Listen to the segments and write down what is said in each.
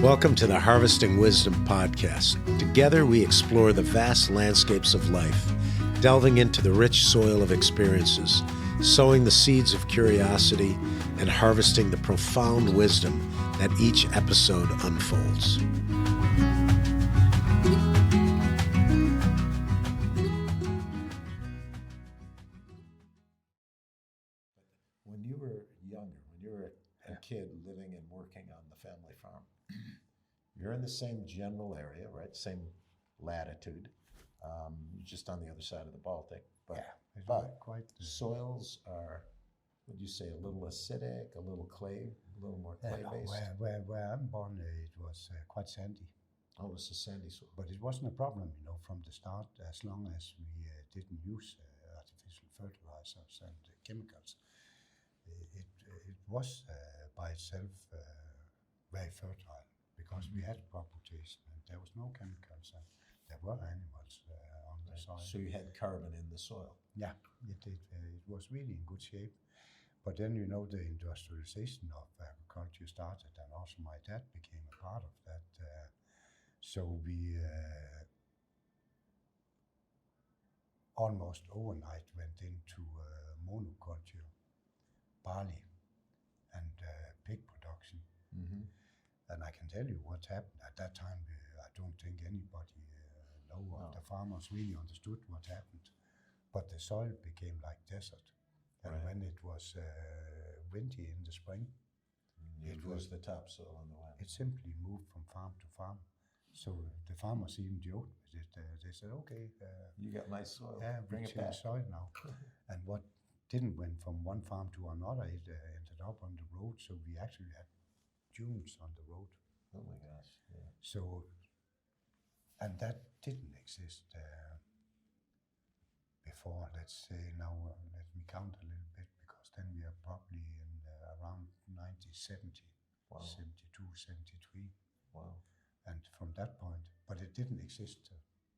Welcome to the Harvesting Wisdom podcast. Together we explore the vast landscapes of life, delving into the rich soil of experiences, sowing the seeds of curiosity, and harvesting the profound wisdom that each episode unfolds. When you were younger, when you were a kid living and working on the family farm, you're in the same general area, right? Same latitude, just on the other side of the Baltic. But, Yeah, but quite. soils are, would you say, a little acidic, a little clay, a little more clay-based? Where I'm born, it was quite sandy. Oh, it's a sandy soil. But it wasn't a problem, from the start, as long as we didn't use artificial fertilizers and chemicals. It was by itself very fertile because we had crop rotation and there was no chemicals and there were animals on the soil. So you had carbon in the soil. Yeah, it did. It was really in good shape. But then, the industrialization of agriculture started, and also my dad became a part of that. So we almost overnight went into monoculture, barley, and pig production. Mm-hmm. And I can tell you what happened at that time. I don't think anybody the farmers really understood what happened. But the soil became like desert. And when it was windy in the spring, it was the topsoil on the land. It simply moved from farm to farm. So the farmers even joked with it. They said, okay. You got nice soil. Yeah, bring it back. Soil now. And what didn't went from one farm to another, it ended up on the road. So we actually had dunes on the road. Oh my gosh. Yeah. So, and that didn't exist before. Let's say now, let me count a little bit, because then we are probably in around 1970, Wow. 72, 73. Wow. And from that point, but it didn't exist,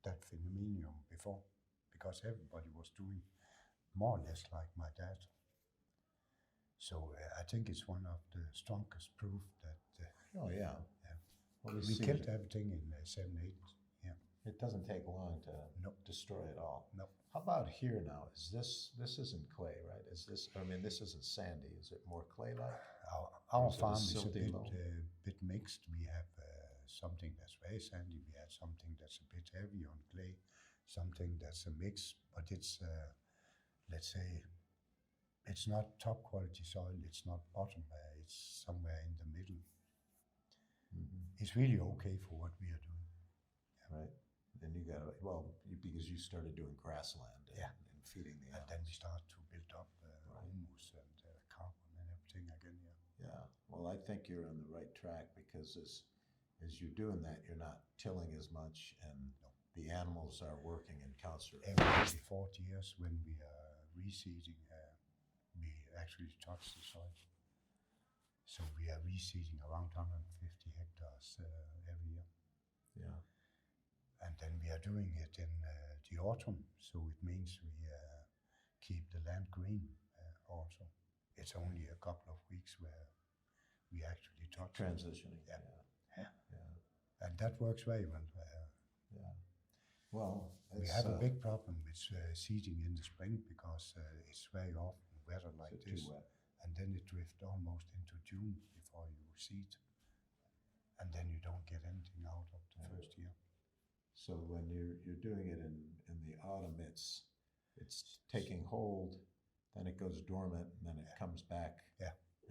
that phenomenon before, because everybody was doing more or less like my dad. So I think it's one of the strongest proof that Oh yeah. Well, we killed everything in 7, 8. Yeah. It doesn't take long to destroy it all. No. How about here now? Is this isn't clay, right? Is this? I mean, this isn't sandy. Is it more clay-like? Our farm is a bit mixed. We have something that's very sandy. We have something that's a bit heavy on clay. Something that's a mix, but it's let's say it's not top quality soil. It's not bottom. It's somewhere in the middle. Mm-hmm. It's really okay for what we are doing. Yeah. Right. And you got because you started doing grassland and feeding the animals. And then we start to build up humus and carbon and everything again. Yeah. Well, I think you're on the right track, because as you're doing that, you're not tilling as much, and the animals are working in concert. Every 40 years, when we are reseeding, we actually touch the soil. So we are reseeding around 150 hectares every year. Yeah. And then we are doing it in the autumn, so it means we keep the land green also. It's only a couple of weeks where we actually touch transitioning. Yeah. And that works very well. Yeah. Well, we have a big problem with seeding in the spring, because it's very often weather like this. Too wet. And then it drifts almost into June before you seed. And then you don't get anything out of the first year. So when you're doing it in the autumn, it's taking hold, then it goes dormant, and then it comes back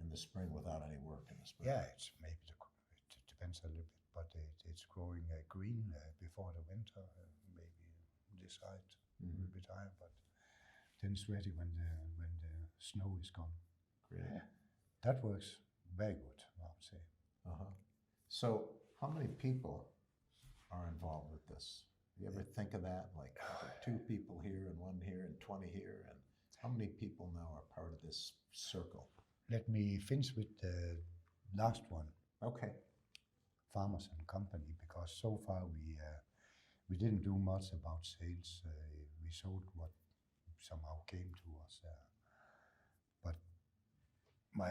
in the spring without any work in the spring. Yeah, it's maybe it depends a little bit, but it's growing green before the winter, maybe this height a little bit higher, but then it's ready when the snow is gone. Great. Yeah. That works very good, I would say. So how many people are involved with this? You ever think of that? Like 2 people here and 1 here and 20 here, and how many people now are part of this circle? Let me finish with the last one. Okay. Farmers and company, because so far we didn't do much about sales. We sold what somehow came to us. But my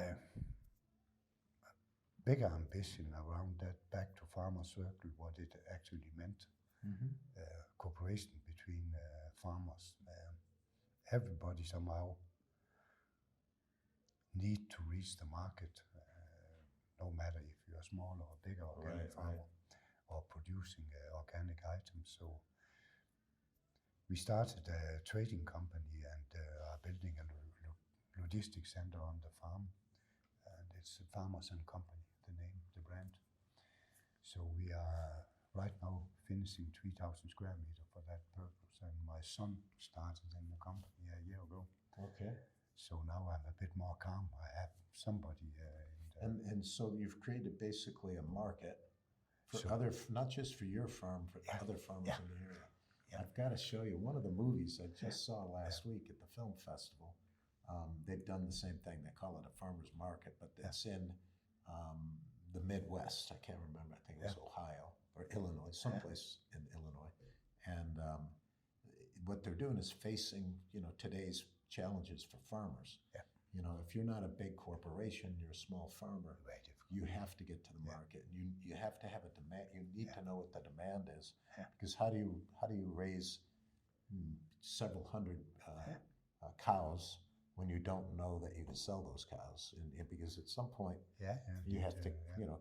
bigger ambition around that, back to Farmer Circle, what it actually meant. Cooperation between farmers. Everybody somehow need to reach the market, no matter if you're small or bigger organic farmer or producing organic items. So we started a trading company and are building a logistics center on the farm, and it's Farmers and Company, the name, the brand. So we are right now finishing 3,000 square meters for that purpose, and my son started in the company a year ago. Okay. So now I'm a bit more calm. I have somebody and so you've created basically a market for other, not just for your farm, for other farmers in the area. Yeah. I've got to show you one of the movies I just saw last week at the film festival. They've done the same thing. They call it a farmer's market, but it's in the Midwest. I can't remember. I think it was Ohio or Illinois, someplace in Illinois. And what they're doing is facing, today's challenges for farmers. Yeah. If you're not a big corporation, you're a small farmer, you have to get to the market. You have to have a demand. You need to know what the demand is, because how do you raise several hundred cows when you don't know that you can sell those cows? And because at some point you have to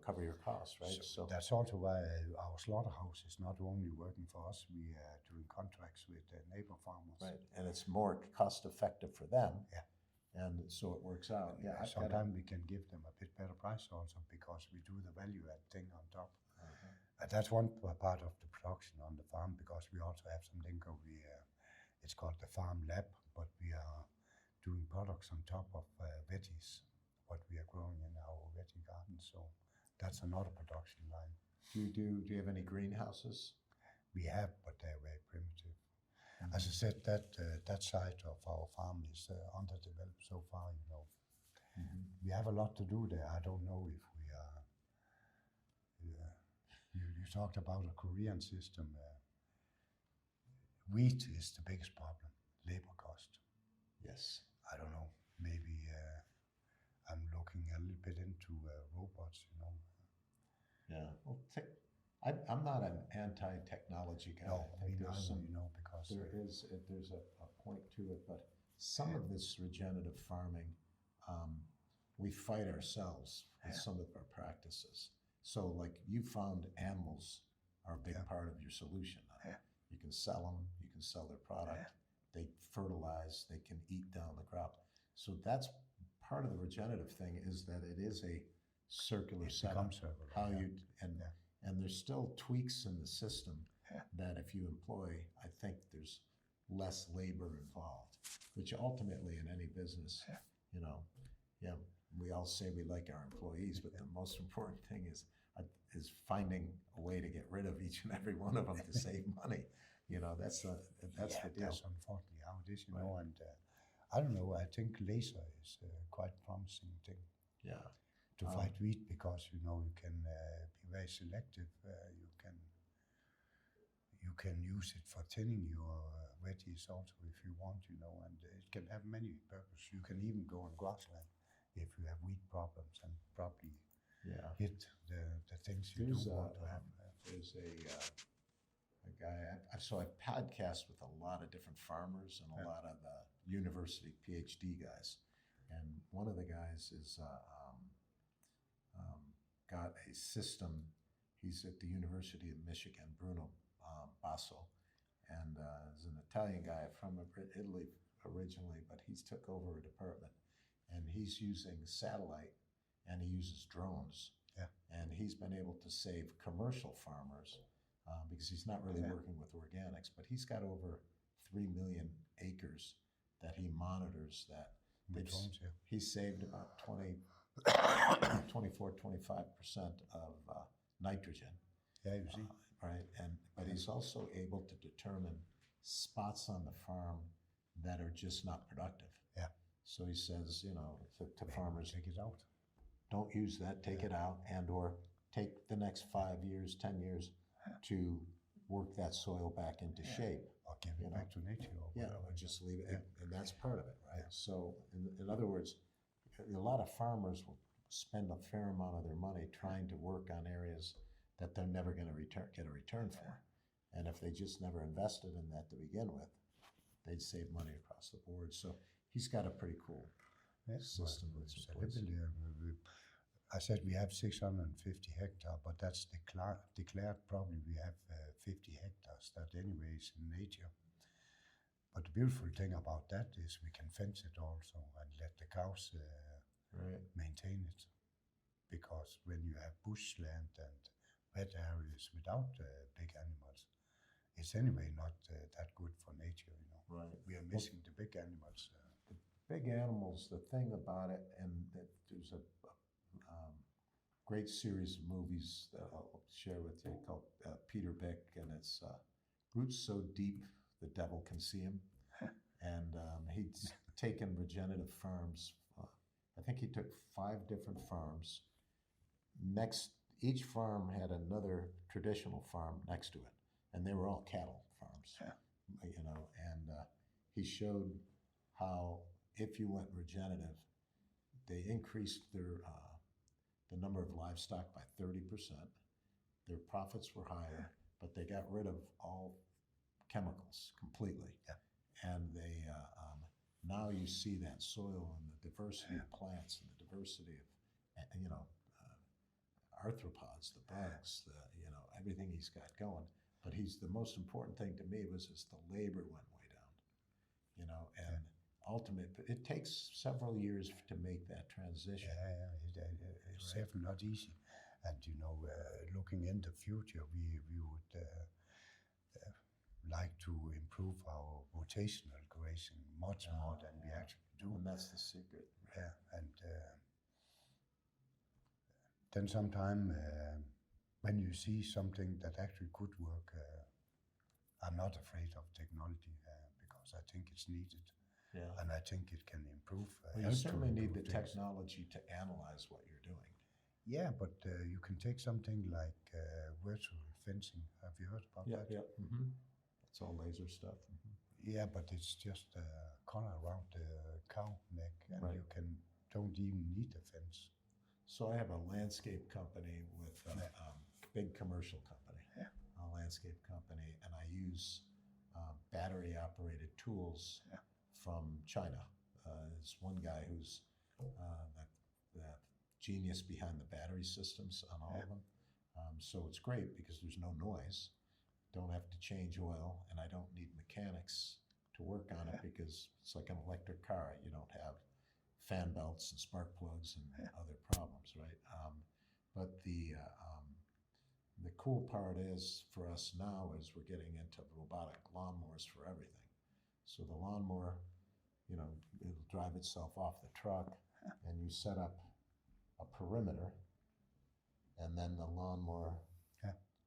cover your costs, right? So that's also why our slaughterhouse is not only working for us. We are doing contracts with neighbor farmers, right? And it's more cost effective for them. Yeah. And so it works out. Yeah, sometimes we can give them a bit better price also, because we do the value add thing on top. That's one part of the production on the farm, because we also have something it's called the farm lab, but we are doing products on top of veggies, what we are growing in our veggie garden. So that's another production line. Do you have any greenhouses? We have, but they're very primitive. As I said, that side of our farm is underdeveloped so far. We have a lot to do there. I don't know if we are. You talked about a Korean system. Wheat is the biggest problem. Labor cost. Yes. I don't know. Maybe I'm looking a little bit into robots. Yeah. Well, I'm not an anti-technology guy. No, I think there's because there's a point to it, but some of this regenerative farming, we fight ourselves with some of our practices. So, like, you found animals are a big part of your solution. You can sell them. You can sell their product. They fertilize. They can eat down the crop. So that's part of the regenerative thing, is that it is a circular setup. And there's still tweaks in the system that if you employ, I think there's less labor involved, which ultimately in any business, we all say we like our employees, but the most important thing is finding a way to get rid of each and every one of them to save money. That's the deal. That's unfortunately how it is, and I don't know, I think laser is quite a promising thing. Yeah. To fight wheat, because you can be very selective. You can use it for thinning your veggies also if you want, and it can have many purposes. You can even go on grassland if you have wheat problems and probably hit the things you don't want to have. There's a guy. So I podcast with a lot of different farmers and a lot of university PhD guys, and one of the guys is. Got a system. He's at the University of Michigan, Bruno Basso, and is an Italian guy from Italy originally, but he's took over a department, and he's using satellite, and he uses drones, and he's been able to save commercial farmers because he's not really working with organics, but he's got over 3 million acres that he monitors that. He's saved about 24-25% of nitrogen. Yeah, you see. Right, but he's also able to determine spots on the farm that are just not productive. Yeah. So he says, to farmers, take it out. Don't use that. Take it out, or take the next 5 years, 10 years to work that soil back into shape. Or give it back to nature. Or just leave it, and that's part of it, right? So, in other words, a lot of farmers will spend a fair amount of their money trying to work on areas that they're never going to get a return for. And if they just never invested in that to begin with, they'd save money across the board. So he's got a pretty cool system that's in place. I said we have 650 hectares, but that's declared. Probably we have 50 hectares that anyways in nature. But the beautiful thing about that is we can fence it also and let the cows maintain it. Because when you have bushland and wet areas without big animals, it's anyway not that good for nature, you know. Right. We are missing the big animals. The big animals, the thing about it, and that there's a great series of movies that I'll share with you called Peter Bick, and it's Roots So Deep the Devil Can See Him. And he's taken regenerative farms. I think he took 5 different farms. Each farm had another traditional farm next to it, and they were all cattle farms. You know, and he showed how if you went regenerative, they increased their the number of livestock by 30%. Their profits were higher, but they got rid of all chemicals completely. And they now you see that soil and the diversity of plants and the diversity of, you know, arthropods, the bugs, everything he's got going. But the most important thing to me was the labor went way down, you know, and ultimately it takes several years to make that transition. It's definitely not easy. And, you know, looking in the future, we would like to improve our rotational grazing much more than we actually do. And that's the secret. Yeah, and then sometime when you see something that actually could work, I'm not afraid of technology because I think it's needed. Yeah. And I think it can improve. Well, you certainly need the technology to analyze what you're doing. Yeah, but you can take something like virtual fencing. Have you heard about that? Yeah. Mm-hmm. It's all laser stuff. Mm-hmm. Yeah, but it's just a corner around the cow neck, and you don't even need a fence. So I have a landscape company with a big commercial company, a landscape company, and I use battery-operated tools from China. There's one guy who's the genius behind the battery systems on all of them. So it's great because there's no noise. Don't have to change oil, and I don't need mechanics to work on it because it's like an electric car. You don't have fan belts and spark plugs and other problems, right? But the cool part is for us now is we're getting into robotic lawnmowers for everything. So the lawnmower, you know, it'll drive itself off the truck, and you set up a perimeter, and then the lawnmower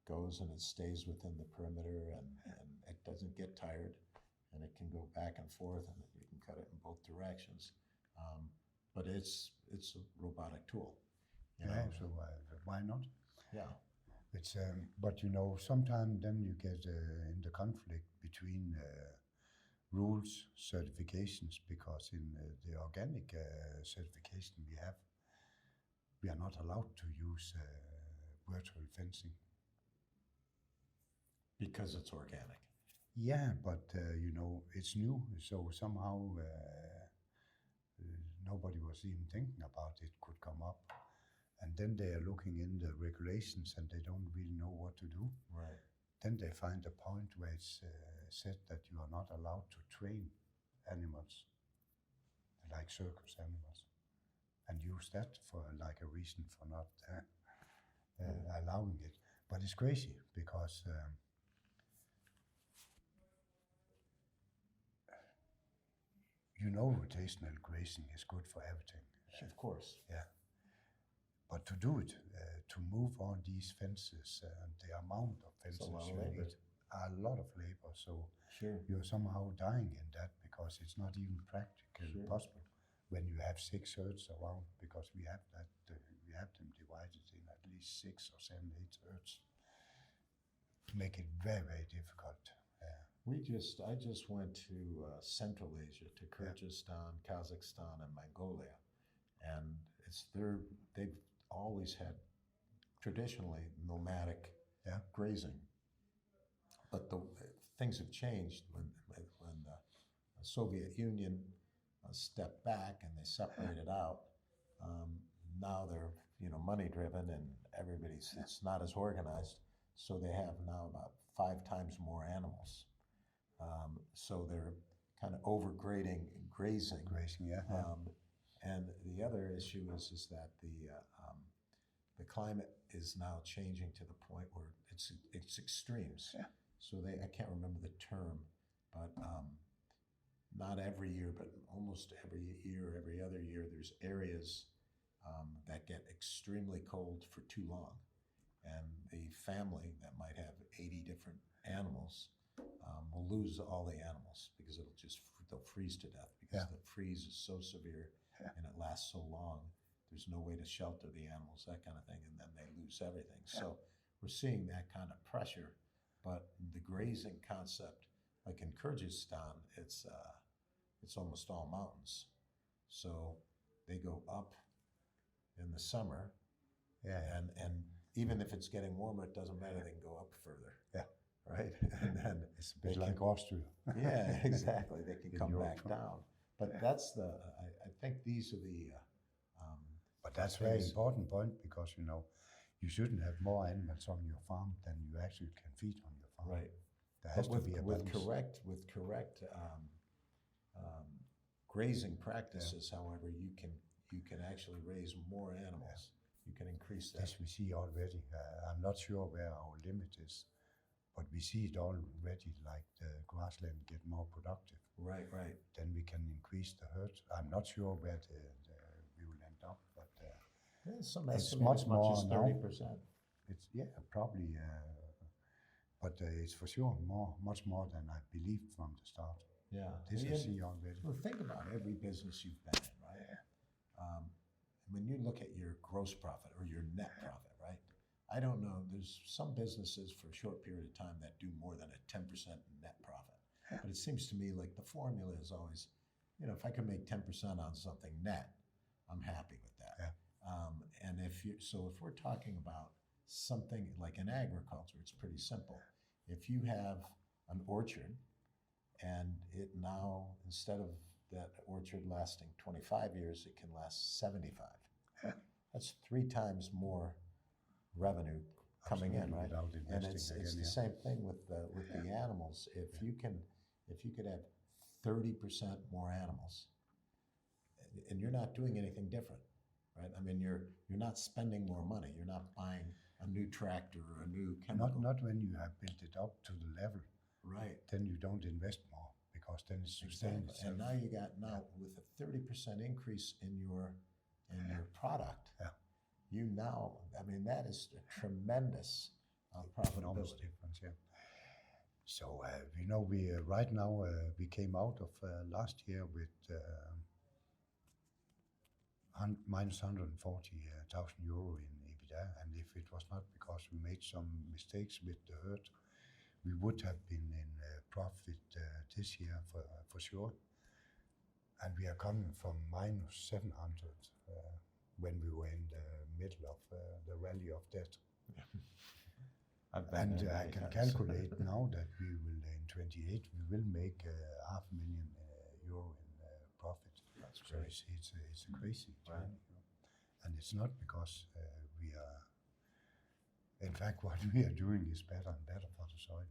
goes and it stays within the perimeter, and it doesn't get tired, and it can go back and forth, and you can cut it in both directions. But it's a robotic tool. So why not? Yeah. It's but you know, sometimes then you get in the conflict between rules, certifications, because in the organic certification we are not allowed to use virtual fencing. Because it's organic. Yeah, but you know, it's new, so somehow nobody was even thinking about it could come up. And then they are looking in the regulations and they don't really know what to do. Right. Then they find a point where it's said that you are not allowed to train animals, like circus animals, and use that for like a reason for not allowing it. But it's crazy because you know, rotational grazing is good for everything. Of course. Yeah. But to do it, to move all these fences and the amount of fences you need, a lot of labor. So you're somehow dying in that because it's not even practically possible when you have 6 herds around, because we have that we have them divided in at least 6 or 7, 8 herds. Make it very, very difficult. I just went to Central Asia, to Kyrgyzstan, Kazakhstan, and Mongolia, and they've always had traditionally nomadic grazing, but things have changed when the Soviet Union stepped back and they separated out. Now they're money driven and it's not as organized, so they have now about 5 times more animals. So they're kind of overgrading grazing. And the other issue is that the climate is now changing to the point where it's extremes. So I can't remember the term, but not every year, but almost every year, every other year, there's areas that get extremely cold for too long. And the family that might have 80 different animals will lose all the animals because they'll freeze to death because the freeze is so severe and it lasts so long. There's no way to shelter the animals, that kind of thing, and then they lose everything. So we're seeing that kind of pressure, but the grazing concept, like in Kyrgyzstan, it's almost all mountains. So they go up in the summer, and even if it's getting warmer, it doesn't matter, they can go up further. Right? And then it's a bit like Austria. Exactly. They can come back down. But that's I think these are the but that's a very important point, because you shouldn't have more animals on your farm than you actually can feed on your farm. Right. There has to be a balance. With correct grazing practices, however, you can actually raise more animals. You can increase that. This we see already. I'm not sure where our limit is, but we see it already, like the grassland get more productive. Right. Then we can increase the herd. I'm not sure where we will end up, but some it's much more as 30%. It's probably, but it's for sure much more than I believed from the start. This I see already. Well, think about every business you've been in, right? When you look at your gross profit or your net profit, right? I don't know, there's some businesses for a short period of time that do more than a 10% net profit. But it seems to me like the formula is always, if I can make 10% on something net, I'm happy with that. And if we're talking about something like in agriculture, it's pretty simple. If you have an orchard and it now, instead of that orchard lasting 25 years, it can last 75. That's 3 times more revenue coming in, right? And it's the same thing with the animals. If you could have 30% more animals, and you're not doing anything different, right? I mean, you're not spending more money. You're not buying a new tractor or a new chemical. Not when you have built it up to the level. Right. Then you don't invest more, because then it's sustained itself. And now you got with a 30% increase in your product. That is a tremendous profitability. Enormous difference, So we right now we came out of last year with minus 140,000 euro in EBITDA, and if it was not because we made some mistakes with the herd, we would have been in profit this year for sure. And we are coming from minus 700 when we were in the middle of the rally of death. And I can calculate now that we will, in 28, we will make €500,000 in profit. That's so great. It's a crazy journey. And it's not because we are, in fact, what we are doing is better and better for the soil,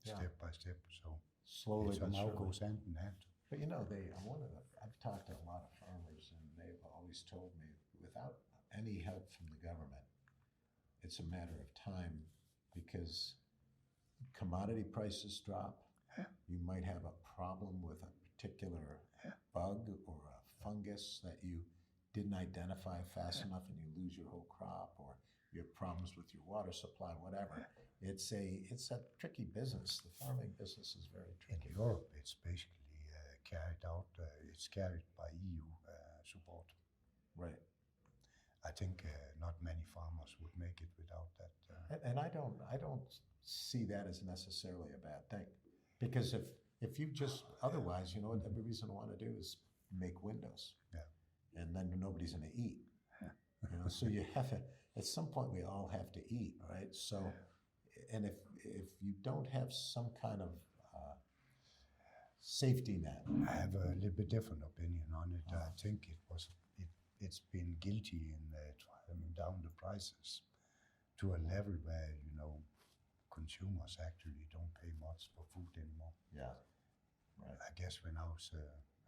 step by step. So slowly, it somehow goes hand in hand. But I've talked to a lot of farmers, and they've always told me, without any help from the government, it's a matter of time, because commodity prices drop. You might have a problem with a particular bug or a fungus that you didn't identify fast enough, and you lose your whole crop, or you have problems with your water supply, whatever. It's a tricky business. The farming business is very tricky. In Europe, it's basically carried out. It's carried by EU support. Right. I think not many farmers would make it without that. And I don't see that as necessarily a bad thing, because if you just otherwise, the reason I want to do is make windows, and then nobody's going to eat. You know, so you have to, at some point we all have to eat, right? So, and if you don't have some kind of safety net. I have a little bit different opinion on it. I think it's been guilty in driving down the prices to a level where, you know, consumers actually don't pay much for food anymore. Yeah, right. I guess when I was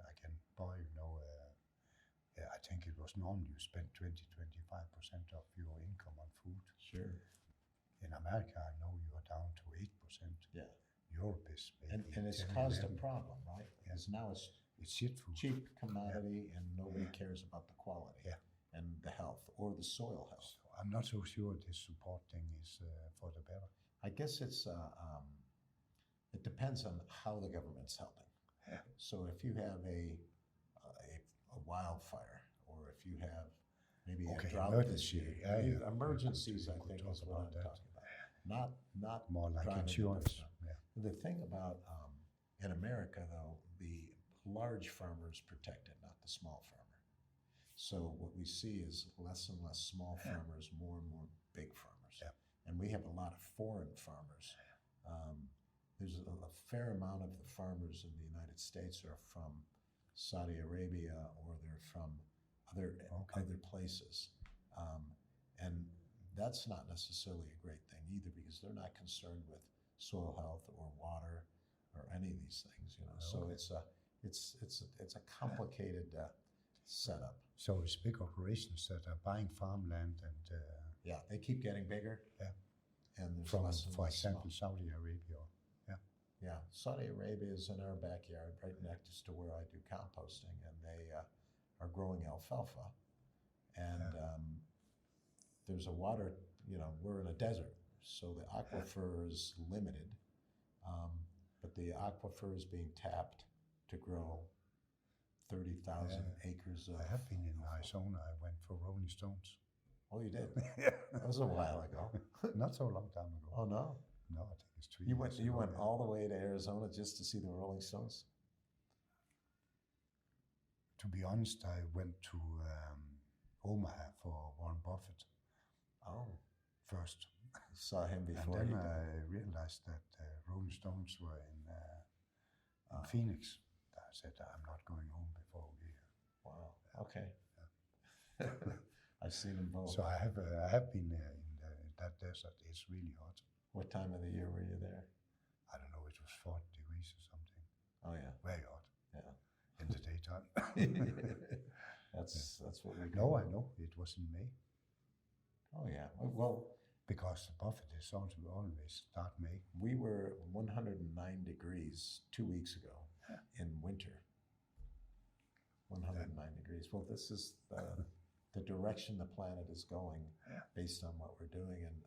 I can buy, you know, I think it was normal you spend 20-25% of your income on food. Sure. In America, I know you are down to 8%. Yeah. Europe is maybe and it's 10, caused 11. a problem, right? Because now it's shit food. cheap commodity and nobody cares about the quality and the health or the soil health. So I'm not so sure this support thing is for the better. I guess it depends on how the government's helping. Yeah. So if you have a wildfire, or if you have maybe a drought this year, emergencies, I think is what I'm talking about. Not more like insurance. Yeah. The thing about in America, though, the large farmer is protected, not the small farmer. So what we see is less and less small farmers, more and more big farmers. Yeah. And we have a lot of foreign farmers. There's a fair amount of the farmers in the United States are from Saudi Arabia, or they're from other places. And that's not necessarily a great thing either, because they're not concerned with soil health or water or any of these things, you know. So it's a complicated setup. So it's big operations that are buying farmland and yeah, they keep getting bigger. Yeah. And there's from, less and for less example, small. Saudi Arabia. Yeah. Yeah, Saudi Arabia is in our backyard, right next to where I do composting, and they are growing alfalfa. And there's a water, you know, we're in a desert, so the aquifer is limited, but the aquifer is being tapped to grow 30,000 acres of. I have been in Arizona. I went for Rolling Stones. Oh, you did? That was a while ago. Not so long time ago. Oh, no? No, I think it's 3 You years went. You ago, went all the way to Arizona just to see the Rolling Stones? To be honest, I went to Omaha for Warren Buffett. Oh, first. Saw him before. And then I realized that Rolling Stones were in Phoenix. I said, I'm not going home before we. Wow. Okay. Yeah. I've seen them both. So I have been there in that desert. It's really hot. What time of the year were you there? I don't know. It was 40 degrees or something. Oh yeah. Very hot. Yeah. In the daytime. That's what we. No, I know. It was in May. Oh yeah. Well. Because the Buffett is also always start May. We were 109 degrees 2 weeks ago in winter. 109 degrees. Well, this is the direction the planet is going based on what we're doing. And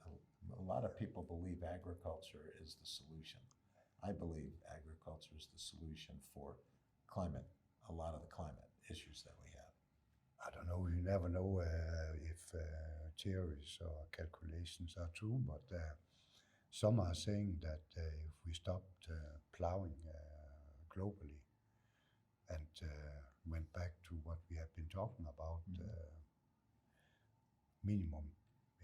a lot of people believe agriculture is the solution. I believe agriculture is the solution for climate, a lot of the climate issues that we have. I don't know, you never know if theories or calculations are true, but some are saying that if we stopped plowing globally and went back to what we have been talking about, minimum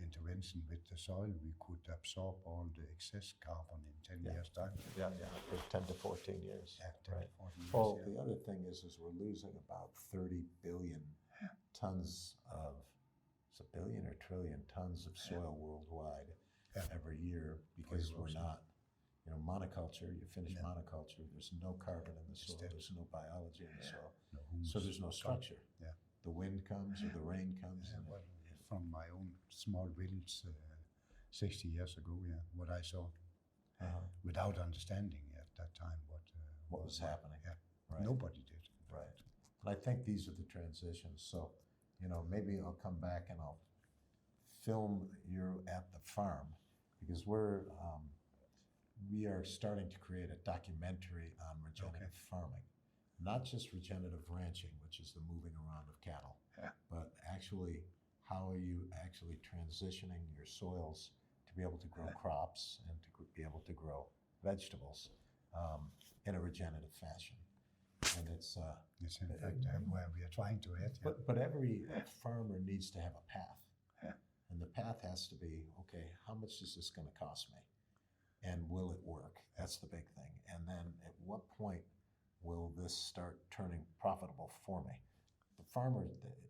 intervention with the soil, we could absorb all the excess carbon in 10 years' time. Yeah, for 10 to 14 years. Yeah, 10 to 14 years. Well, the other thing is we're losing about 30 billion tons of, it's a billion or trillion tons of soil worldwide every year, because we're not, you know, monoculture, you finish monoculture, there's no carbon in the soil, there's no biology in the soil, so there's no structure. Yeah. The wind comes or the rain comes. Yeah, well, from my own small village 60 years ago, what I saw, without understanding at that time what was happening. Yeah, right. Nobody did. Right. And I think these are the transitions. So, you know, maybe I'll come back and I'll film you at the farm, because we are starting to create a documentary on regenerative farming. Not just regenerative ranching, which is the moving around of cattle, but actually how are you actually transitioning your soils to be able to grow crops and to be able to grow vegetables in a regenerative fashion. And it's in fact where we are trying to head. Yeah. but every farmer needs to have a path. Yeah. And the path has to be, okay, how much is this going to cost me? And will it work? That's the big thing. And then at what point will this start turning profitable for me? The farmer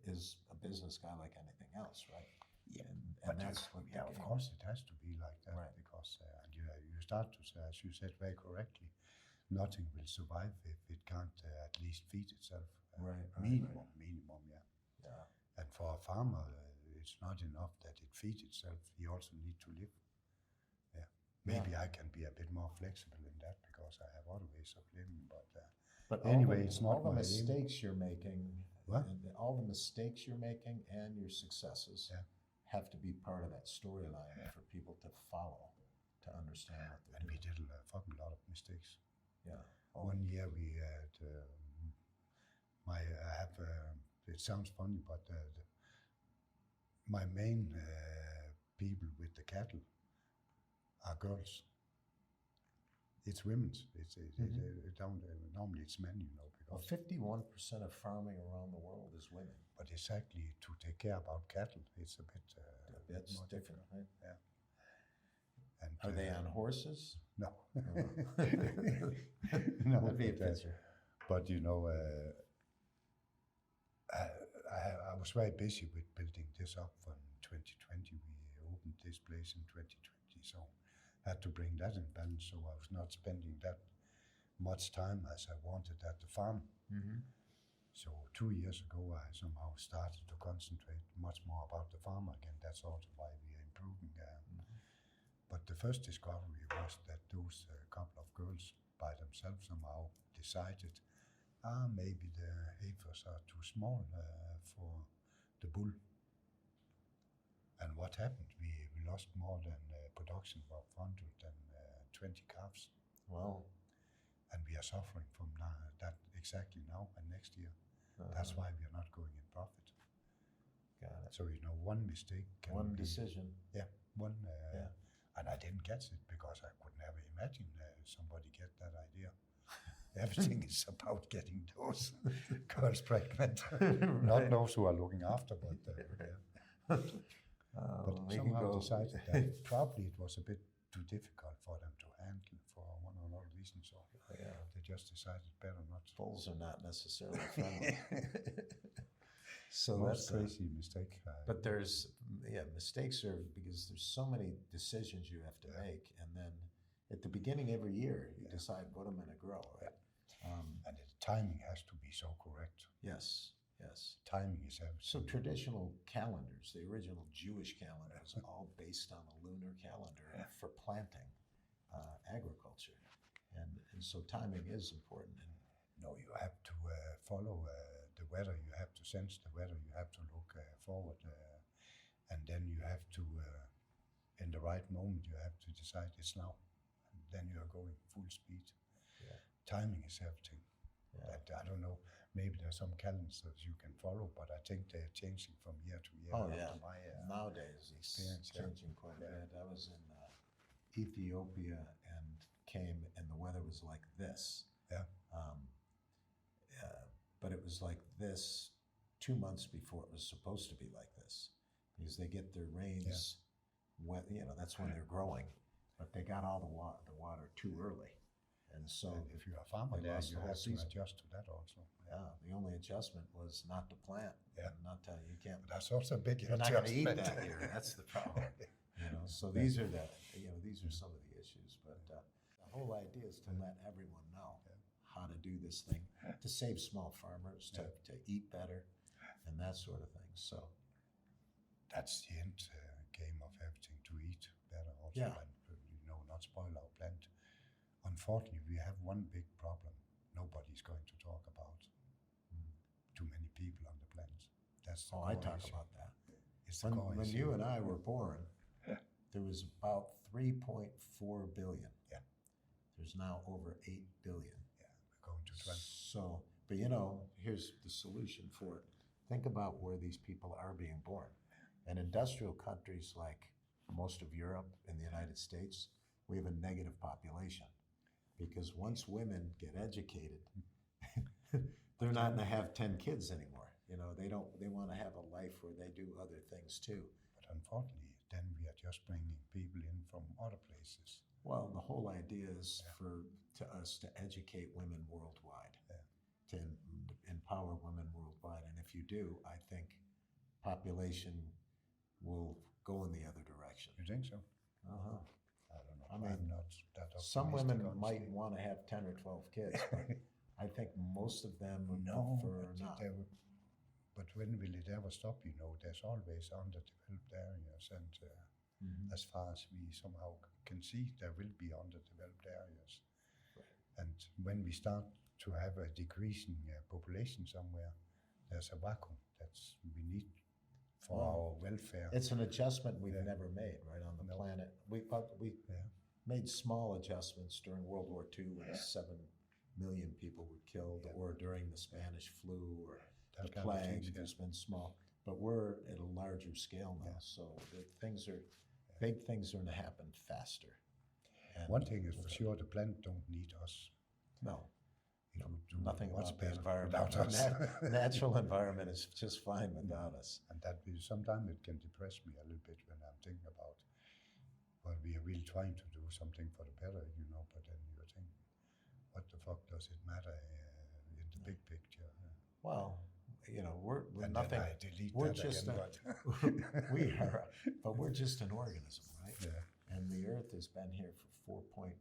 is a business guy like anything else, right? Yeah, and that's what of course it has to be like that, right? Because and you start to say, as you said very correctly, nothing will survive if it can't at least feed itself. Minimum, yeah. And for a farmer, it's not enough that it feeds itself. He also needs to live. Yeah. Maybe I can be a bit more flexible in that because I have other ways of living. But anyway, it's not all the mistakes you're making. All the mistakes you're making and your successes have to be part of that storyline for people to follow, to understand what they're doing. We did a fucking lot of mistakes. Yeah. One year we had it sounds funny, but my main people with the cattle are girls. It's women's. Normally it's men, you know. Because 51% of farming around the world is women. But exactly to take care about cattle, it's a bit that's more different, right? Yeah. And are they on horses? No. No, that'd be a picture. But you know, I was very busy with building this up from 2020. We opened this place in 2020, so I had to bring that in balance. So I was not spending that much time as I wanted at the farm. Mm-hmm. So 2 years ago, I somehow started to concentrate much more about the farm again. That's also why we are improving. But the first discovery was that those couple of girls by themselves somehow decided, maybe the heifers are too small for the bull. And what happened? We lost more than production of 120 calves. Wow. And we are suffering from that exactly now and next year. That's why we are not going in profit. Got it. So, you know, one mistake can one be, decision. Yeah, one. And I didn't catch it because I could never imagine somebody get that idea. Everything is about getting those girls pregnant, not those who are looking after, but but somehow decided that probably it was a bit too difficult for them to handle for one or another reason. So they just decided better not. Bulls are not necessarily friendly. So that's a crazy mistake. But there's mistakes are because there's so many decisions you have to make, and then at the beginning every year you decide what I'm going to grow, right? And the timing has to be so correct. Yes. Timing is everything. So traditional calendars, the original Jewish calendar, was all based on a lunar calendar for planting, agriculture, and so timing is important. And no, you have to follow the weather. You have to sense the weather. You have to look forward, and then you have to, in the right moment, you have to decide it's now, and then you are going full speed. Yeah. Timing is everything. Yeah. I don't know. Maybe there's some calendars you can follow, but I think they're changing from year to year. Oh yeah. Nowadays it's changing quite a bit. I was in Ethiopia and came, and the weather was like this. Yeah. But it was like this 2 months before it was supposed to be like this, because they get their rains, that's when they're growing, but they got all the water too early, and so if you're a farmer, you have to adjust to that also. Yeah, the only adjustment was not to plant. Yeah, not to you can't. But that's also a big adjustment. You're not going to eat that year. That's the problem. So these are these are some of the issues, but the whole idea is to let everyone know how to do this thing, to save small farmers, to eat better, and that sort of thing. So that's the end game of everything, to eat better also, and not spoil our plant. Unfortunately, we have one big problem nobody's going to talk about. Too many people on the planet. That's the I talk about that. It's when you and I were born, there was about 3.4 billion. Yeah. There's now over 8 billion. Yeah, we're going to 20. So, but here's the solution for it. Think about where these people are being born. In industrial countries like most of Europe and the United States, we have a negative population. Because once women get educated, they're not going to have 10 kids anymore. They want to have a life where they do other things too. But unfortunately, then we are just bringing people in from other places. Well, the whole idea is to us to educate women worldwide, to empower women worldwide. And if you do, I think population will go in the other direction. You think so? Uh-huh. I don't know. I mean, I'm not that optimistic. Some women honestly. might want to have 10 or 12 kids, but I think most of them would prefer not. But when will it ever stop? There's always underdeveloped areas, and as far as we somehow can see, there will be underdeveloped areas. Right. And when we start to have a decreasing population somewhere, there's a vacuum we need for our welfare. It's an adjustment we've never made, right, on the planet. We made small adjustments during World War II when 7 million people were killed, or during the Spanish flu or the plague. There's been small, but we're at a larger scale now. So big things are going to happen faster. And one thing is for sure: the plant don't need us. No. Do nothing what's about the better environment. without us. Natural environment is just fine without us. And that sometimes it can depress me a little bit when I'm thinking about, well, we are really trying to do something for the better, but then you think, what the fuck does it matter in the big picture? Well, we're and nothing. Then I delete we're that just again, we are, but we're just an organism, right? Yeah. And the Earth has been here for 4.3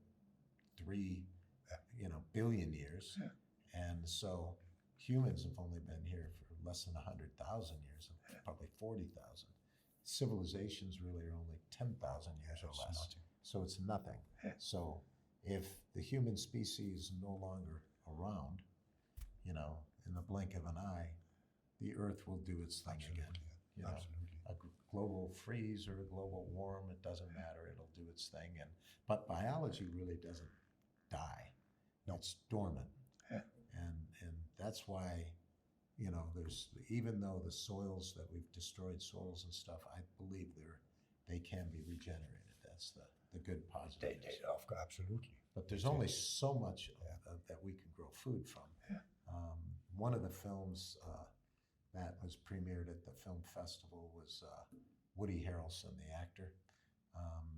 billion years. Yeah. And so humans have only been here for less than 100,000 years, probably 40,000. Civilizations really are only 10,000 years or less. Nothing. So it's nothing. Yeah. So if the human species is no longer around, in the blink of an eye, the Earth will do its thing again. Absolutely. A global freeze or a global warm, it doesn't matter. It'll do its thing. But biology really doesn't die. No. It's dormant. Yeah. And that's why, there's, even though the soils that we've destroyed soils and stuff, I believe they can be regenerated. That's the good positive. Absolutely. But there's only so much that we can grow food from. Yeah. One of the films that was premiered at the film festival was Woody Harrelson, the actor,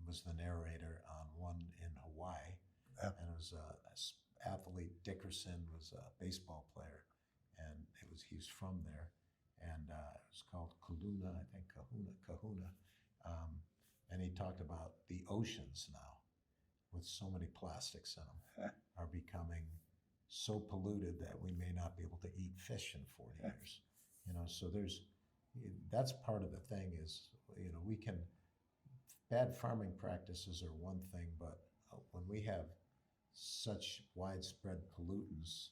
was the narrator on one in Hawaii. Yeah. And it was athlete Dickerson was a baseball player, and he's from there, and it was called Kahuna, I think Kahuna, and he talked about the oceans now, with so many plastics in them, are becoming so polluted that we may not be able to eat fish in 40 years. So that's part of the thing is, bad farming practices are one thing, but when we have such widespread pollutants,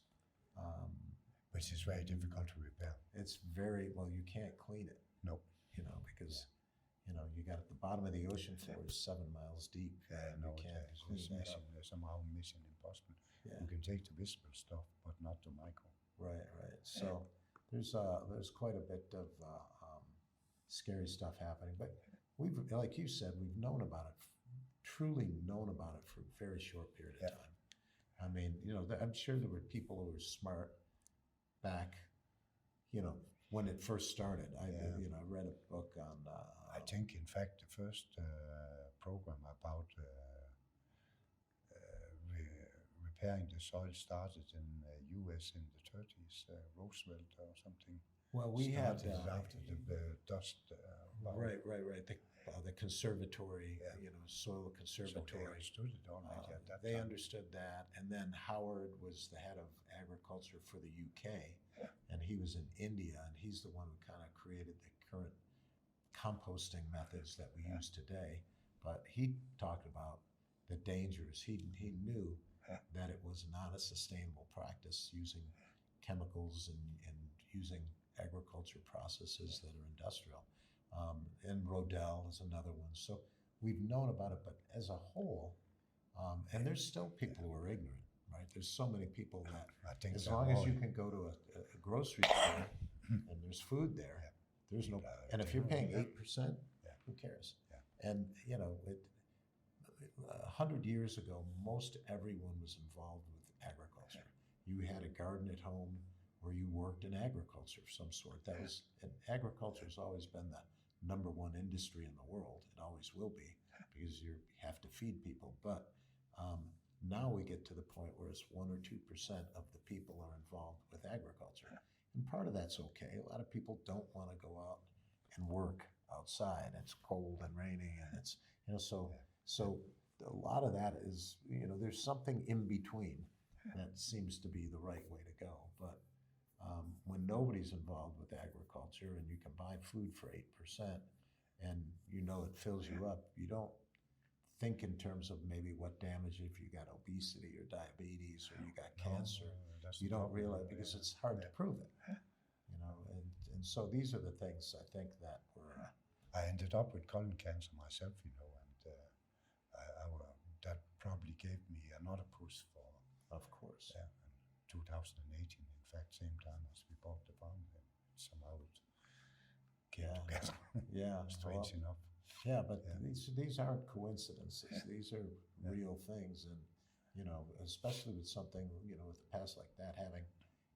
which is very difficult to repair. it's very, well, you can't clean it. No. Because you got at the bottom of the ocean floor is 7 miles deep. No, you can't it's clean that up. somehow mission impossible. Yeah. You can take the visible stuff, but not the micro. Right. So there's quite a bit of scary stuff happening, but we've, like you said, we've known about it, truly known about it for a very short period of time. I mean, I'm sure there were people who were smart back, when it first started. I read a book on. I think, in fact, the first program about repairing the soil started in the U.S. in the 30s, Roosevelt or something. Well, we had after the dust. Right. The conservatory, soil conservatory. So they understood it all right at that They time. understood that, and then Howard was the head of agriculture for the UK, and he was in India, and he's the one who kind of created the current composting methods that we use today. But he talked about the dangers. He knew that it was not a sustainable practice using chemicals and using agriculture processes that are industrial. And Rodell is another one. So we've known about it, but as a whole, and there's still people who are ignorant, right? There's so many people that, I think as long as you can go to a grocery store and there's food there, there's no, and if you're paying 8%, who cares? Yeah. And 100 years ago, most everyone was involved with agriculture. you had a garden at home, or you worked in agriculture of some sort. That was, and agriculture has always been the number one industry in the world. It always will be, because you have to feed people. But now we get to the point where it's 1 or 2% of the people are involved with agriculture. And part of that's okay. A lot of people don't want to go out and work outside. It's cold and rainy, and it's, so a lot of that is, there's something in between that seems to be the right way to go. But when nobody's involved with agriculture and you can buy food for 8% and it fills you up, you don't think in terms of maybe what damage if you got obesity or diabetes or you got cancer. You don't realize, because it's hard to prove it. And so these are the things I think that were. I ended up with colon cancer myself, and that probably gave me another push for. Of course. Yeah, in 2018, in fact, same time as we bought the farm, and somehow it came together. Yeah, strange enough. Yeah, but these aren't coincidences. These are real things, and especially with something with a past like that,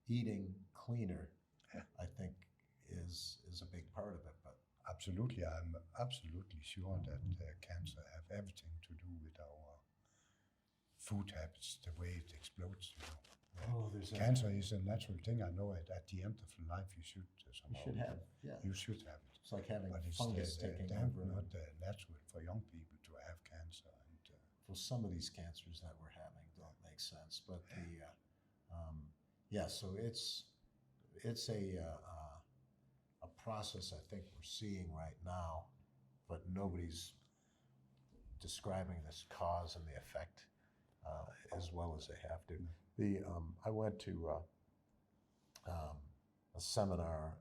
eating cleaner, I think is a big part of it. But absolutely, I'm absolutely sure that cancer have everything to do with our food habits, the way it explodes. Cancer is a natural thing. I know it. At the end of life, you should somehow. You should have. Yeah. You should have it. It's like having but fungus taking over. Not natural for young people to have cancer. And well, some of these cancers that we're having don't make sense. But so it's a process I think we're seeing right now, but nobody's describing this cause and the effect as well as they have to. I went to a seminar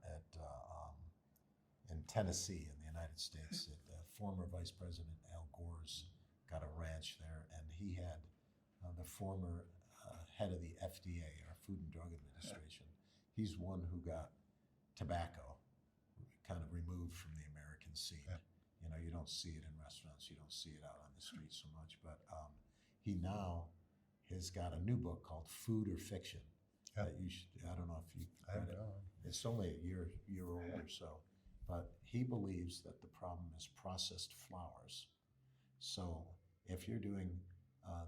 in Tennessee in the United States. Former Vice President Al Gore's got a ranch there, and he had the former head of the FDA, our Food and Drug Administration. He's one who got tobacco kind of removed from the American scene. You don't see it in restaurants, you don't see it out on the street so much, but he now has got a new book called Food or Fiction. That you should, I don't know if you read it. It's only a year old or so, but he believes that the problem is processed flours. So if you're doing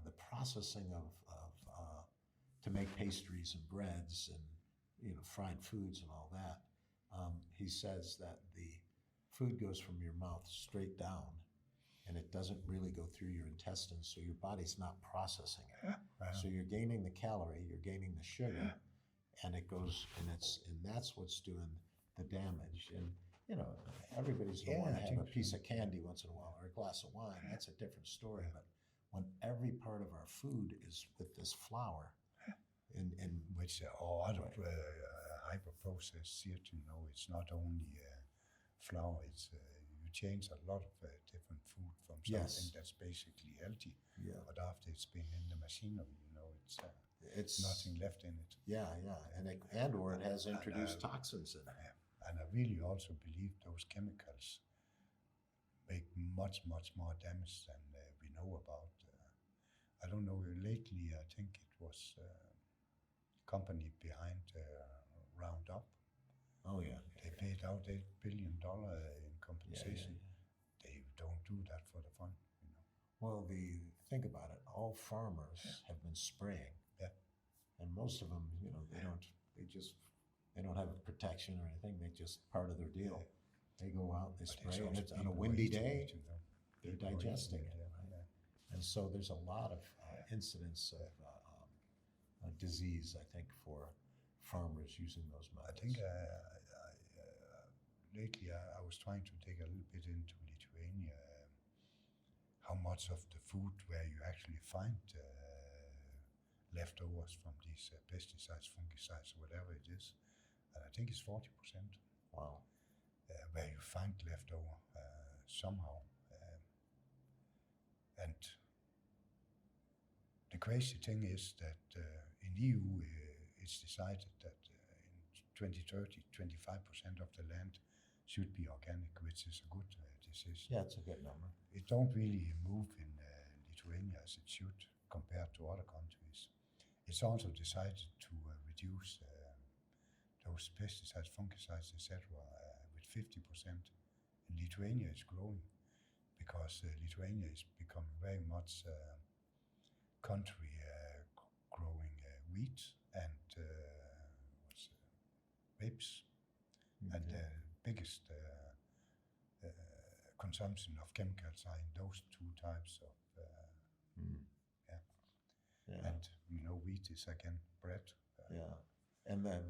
the processing of to make pastries and breads and fried foods and all that, he says that the food goes from your mouth straight down, and it doesn't really go through your intestines, so your body's not processing it. So you're gaining the calorie, you're gaining the sugar, and it goes, and that's what's doing the damage. And everybody's going to want to have a piece of candy once in a while or a glass of wine. That's a different story. But when every part of our food is with this flour, in which or other hyper-processed seared, it's not only flour. It's you change a lot of different food from something that's basically healthy, but after it's been in the machinery, it's nothing left in it. And it has introduced toxins in it. And I really also believe those chemicals make much more damage than we know about. I don't know. Lately, I think it was company behind Roundup. Oh yeah. They paid out $8 billion in compensation. They don't do that for the fun, Well, think about it. All farmers have been spraying. And most of them, they don't have a protection or anything. They just part of their deal. They go out, they spray, and it's on a windy day. They're digesting it. And so there's a lot of incidents of disease, I think, for farmers using those methods. I think lately I was trying to dig a little bit into Lithuania, how much of the food where you actually find leftovers from these pesticides, fungicides, whatever it is, and I think it's 40%. Wow. Where you find leftover somehow. And the crazy thing is that in EU it's decided that in 2030, 25% of the land should be organic, which is a good decision. Yeah, it's a good number. It don't really move in Lithuania as it should compared to other countries. it's also decided to reduce those pesticides, fungicides, etc. With 50%. In Lithuania is growing because Lithuania is becoming very much country growing wheat and rapes, and the biggest consumption of chemicals are in those two types of and wheat is again bread. And then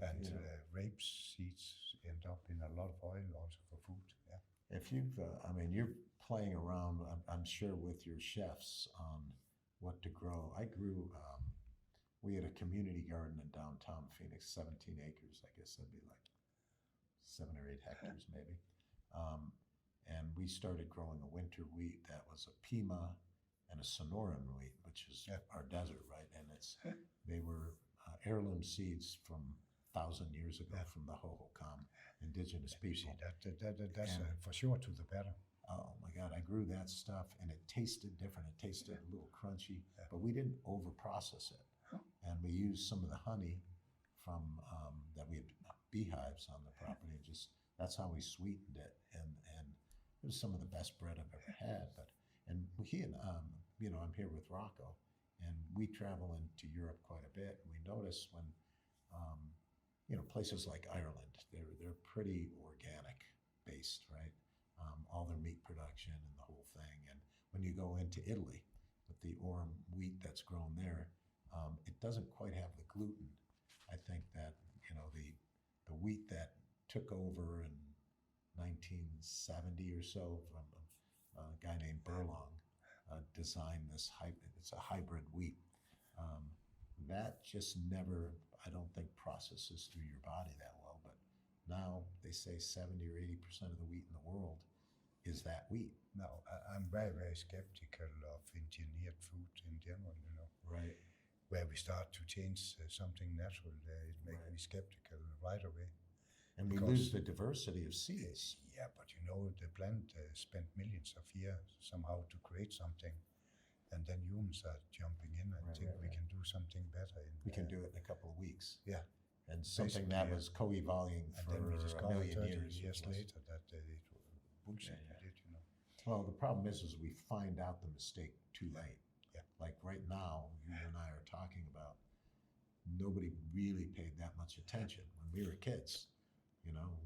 rape seeds end up in a lot of oil also for food. If you've, you're playing around, I'm sure, with your chefs on what to grow. I grew, we had a community garden in downtown Phoenix, 17 acres, I guess that'd be like 7 or 8 hectares maybe. And we started growing a winter wheat that was a Pima and a Sonoran wheat, which is our desert, right? And they were heirloom seeds from 1,000 years ago from the Hohokam indigenous people. That's for sure to the better. Oh my God, I grew that stuff and it tasted different. It tasted a little crunchy, but we didn't over process it. And we used some of the honey from that we had beehives on the property, and just that's how we sweetened it. And it was some of the best bread I've ever had. And he and I'm here with Rocco, and we travel into Europe quite a bit. And we notice when places like Ireland, they're pretty organic based, right? All their meat production and the whole thing. And when you go into Italy with the Orm wheat that's grown there, it doesn't quite have the gluten. I think that the wheat that took over in 1970 or so from a guy named Burlong designed this it's a hybrid wheat. That just never, I don't think, processes through your body that well. But now they say 70 or 80% of the wheat in the world is that wheat. No, I'm very, very skeptical of engineered food in general, Right. Where we start to change something natural, it makes me skeptical right away. And we lose the diversity of seeds. Yeah, but the plant spent millions of years somehow to create something, and then humans are jumping in and think we can do something better. We can do it in a couple of weeks. Yeah. And something that was co-evolving for then we discover a million 30 years later that it was bullshit. Well, the problem is we find out the mistake too late. Yeah. Like right now, you and I are talking about, nobody really paid that much attention when we were kids.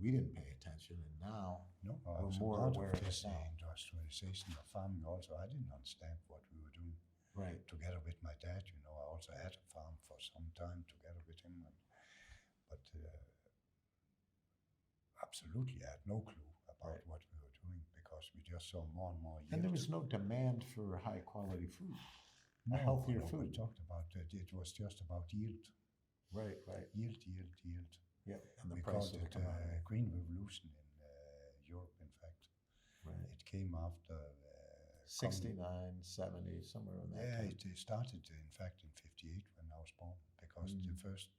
We didn't pay attention, and now we're more aware of this industrialization of farming. Also, I didn't understand what we were doing. Right. Together with my dad, I also had a farm for some time together with him, but absolutely, I had no clue about what we were doing because we just saw more and more yield. And there was no demand for high quality food, healthier food. We talked about it was just about yield. Right. Yield. Yeah, and the we price called of the it Green Revolution in Europe, in fact. Right. It came after 69, 70, somewhere in that time. It started, in fact, in 58 when I was born, because the first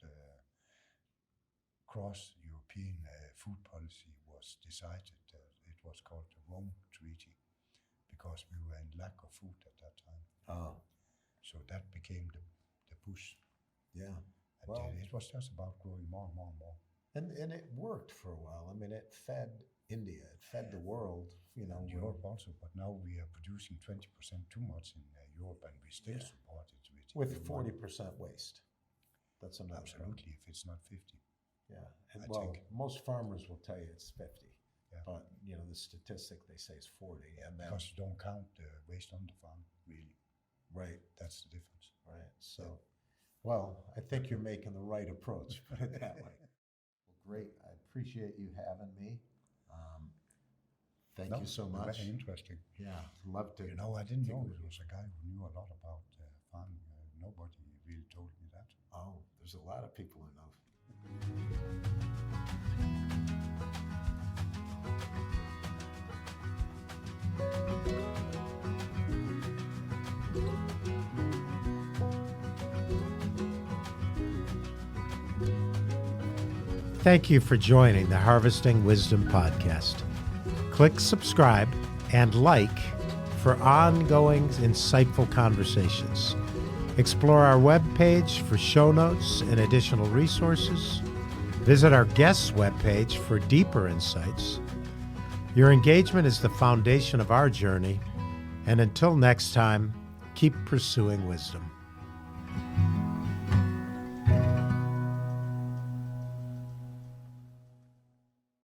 cross-European food policy was decided. It was called the Rome Treaty, because we were in lack of food at that time. Oh. So that became the push. Yeah. And it was just about growing more and more and more. And it worked for a while. I mean, it fed India, it fed the world, And Europe also, but now we are producing 20% too much in Europe, and we still support it with 40% waste. That's another absolutely, if it's not 50. Yeah, and most farmers will tell you it's 50, but the statistic they say is 40, and then because you don't count the waste on the farm, really. Right, that's the difference. Right. So, well, I think you're making the right approach. Put it that way. Well, great. I appreciate you having me. Thank you so much. Very interesting. Yeah, love to. I didn't know there was a guy who knew a lot about farming. Nobody really told me that. Oh, there's a lot of people who know. Thank you for joining the Harvesting Wisdom podcast. Click subscribe and like for ongoing insightful conversations. Explore our webpage for show notes and additional resources. Visit our guests' webpage for deeper insights. Your engagement is the foundation of our journey, and until next time, keep pursuing wisdom.